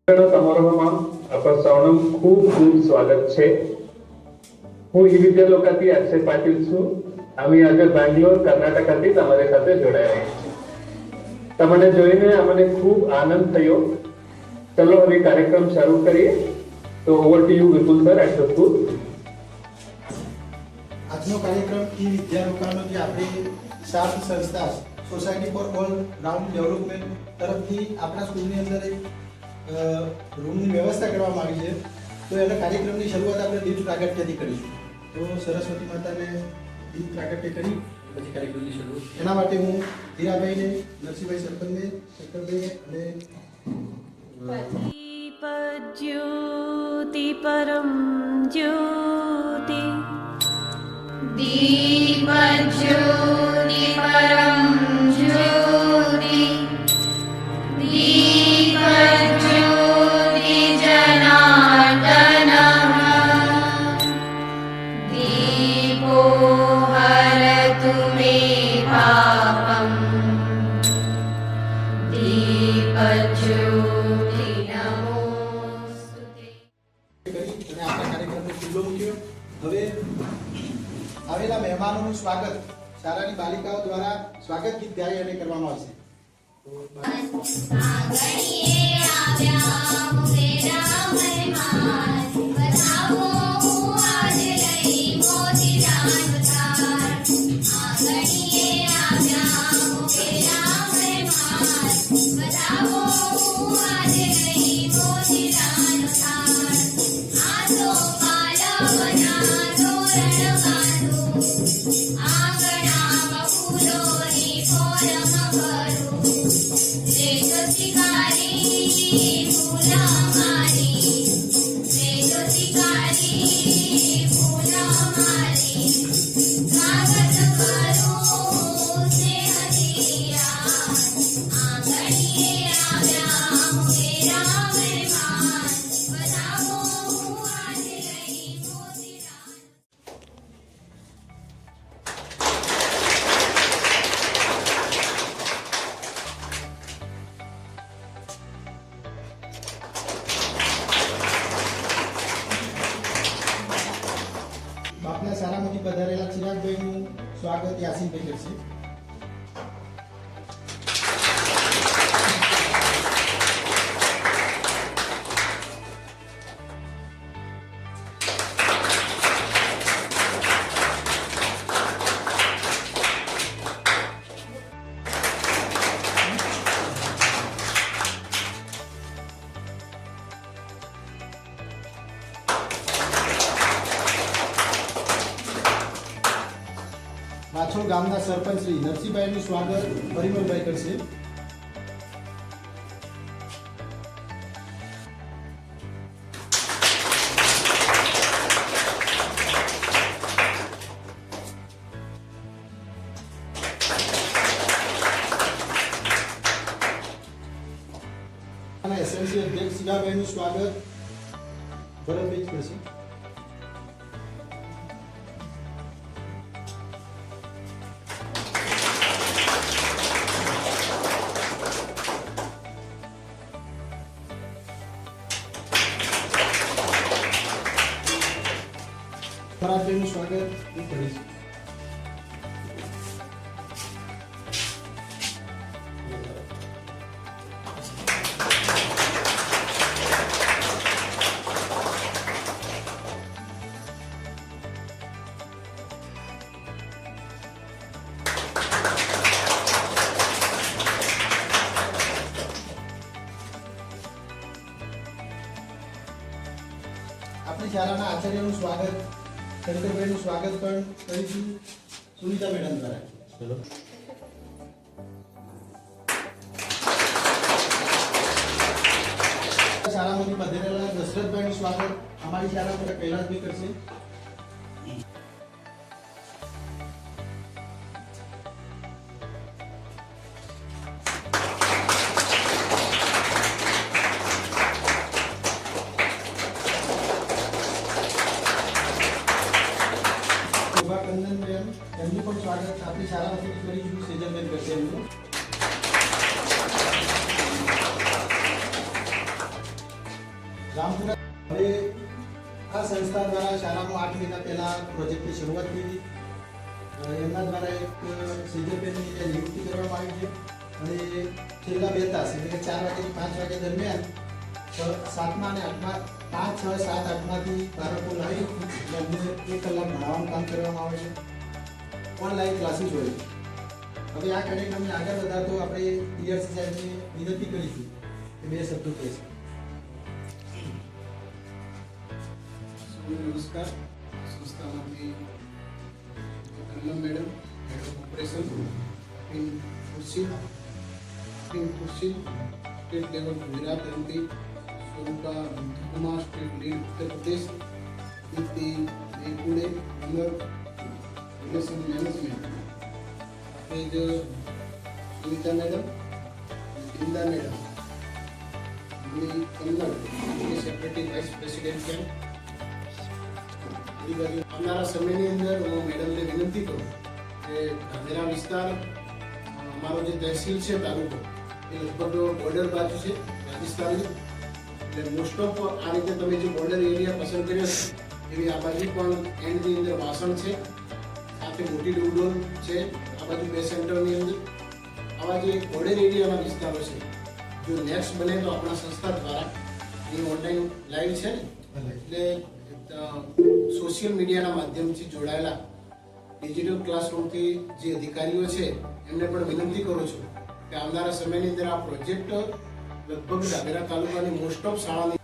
समारोहમાં આપણા સૌનું ખૂબ ખૂબ સ્વાગત છે. હું ઈ વિદ્યાલોકાથી અક્ષય પાટીલ છું. અમે આજે બેંગ્લોર કર્ણાટકથી તમારી સાથે જોડાયા છીએ. તમને જોઈને અમને ખૂબ આનંદ થયો. ચલો હવે કાર્યક્રમ શરૂ કરીએ. તો over to you Vipul sir at the school. આજનો કાર્યક્રમ ઈ વિદ્યાલોકાનો જે આપણી સાર્થ સંસ્થા society for all round development તરફથી આપણા સ્કૂલની અંદર એક રૂમની વ્યવસ્થા કરવામાં આવી છે. તો એના કાર્યક્રમની શરૂઆત આપણે દીપ પ્રાગટ્યથી કરીશું. તો સરસ્વતી માતાને દીપ પ્રાગટ્ય કરી પછી કાર્યક્રમની શરૂઆત. એના માટે હું હીરાભાઈને, નરસિંહભાઈ સરપંચને, શંકરભાઈને અને જ્યોતિ પરમ જ્યોતિ દીપ જ્યોતિ પરમ જ્યોતિ દીપ જ્યોતિ જનાર્દન દીપો હરતુ મે પાપમ દીપ જ્યોતિ નમોસ્તુતે. આપણા કાર્યક્રમનો ખુલ્લો મૂક્યો. હવે આવેલા મહેમાનોનું સ્વાગત શાળાની બાલિકાઓ દ્વારા સ્વાગત ગીત ગાઈ અને કરવામાં આવશે. આંગણીએ આવ્યા મુકેરા મહેમાન બતાવો હું આજે લઈ મોતીડાનો તાર. આંગણીએ આવ્યા મુકેરા મહેમાન બતાવો હું આજે લઈ મોતીડાનો તાર. આ તો પાલવના તોરણ બાંધું આંગણામાં ફૂલોની ફોરમ ભરું. શિકારી ફૂલા મારી શિકારી ફૂલા મારી સ્વાગત કરું સ્નેહદિયા. આંગણીએ આવ્યા મુકેરા મહેમાન બતાવો હું આજે લઈ મોતીડાનો. શાળામાંથી પધારેલા ચિરાગભાઈનું સ્વાગત યાસીનભાઈ કરશે. વાછોડ ગામના સરપંચ શ્રી નરસિંહભાઈનું સ્વાગત પરિમલભાઈ કરશે. એસએમસી અધ્યક્ષ શિવાભાઈનું સ્વાગત ભરતભાઈ કરશે. પરાગભાઈનું સ્વાગત હું કરીશ. આપણી શાળાના આચાર્યનું સ્વાગત શંકરભાઈનું સ્વાગત પણ કરીશું સુનિતા મેડમ દ્વારા. શાળામાંથી પધારેલા દશરથભાઈનું સ્વાગત અમારી શાળા પર કૈલાસભાઈ કરશે. શોભાકંદન બેન એમનું પણ સ્વાગત આપણી શાળામાંથી કરીશું સેજલબેન કરશે એમનું. રામપુરા હવે આ સંસ્થા દ્વારા શાળામાં 8 મહિના પહેલા પ્રોજેક્ટની શરૂઆત થઈ. એમના દ્વારા એક સેજલબેનની નિયુક્તિ કરવામાં આવી છે અને છેલ્લા 2 તાસ એટલે કે 4 વાગ્યાથી 5 વાગ્યા દરમિયાન 7મા અને 8મા 5, 6, 7, 8માંથી બાળકો લાવી એમને 1 કલાક ભણાવવાનું કામ કરવામાં આવે છે. ઓનલાઈન ક્લાસીસ હોય છે. હવે આ કાર્યક્રમને આગળ વધારતો આપણે ટીઆરસી સાહેબને વિનંતી કરીશું કે 2 શબ્દો કહેશે. નમસ્કાર. સંસ્થામાંથી Kannam madam, head of operation, પિન ખુરશી, state level Gujarat MP, Swarupa Kumar, state lead Uttar Pradesh, Deepti Devpude, number relation management, page Sunita madam, Inda madam, Kannada, secretary vice president camp. આવનારા સમયની અંદર હું મેડમને વિનંતી કરું કે ધાનેરા વિસ્તાર અમારો જે તહેસીલ છે તાલુકો એ લગભગ બોર્ડર બાજુ છે રાજસ્થાનની, એટલે મોસ્ટ ઓફ આ રીતે તમે જે બોર્ડર એરિયા પસંદ કર્યો છે એવી આ બાજુ પણ એન્ડની અંદર વાસણ છે, સાથે મોટી ડુંગડોલ છે, આ બાજુ 2 સેન્ટરની અંદર આવા જે બોર્ડર એરિયાના વિસ્તારો છે જો નેક્સ્ટ બને તો આપણા સંસ્થા દ્વારા એ ઓનલાઈન લાઈવ છે ને એટલે સોશિયલ મીડિયાના માધ્યમથી જોડાયેલા ડિજિટલ ક્લાસરૂમથી જે અધિકારીઓ છે એમને પણ વિનંતી કરું છું કે આવનારા સમયની અંદર આ પ્રોજેક્ટ લગભગ ધાનેરા તાલુકાની મોસ્ટ ઓફ શાળાની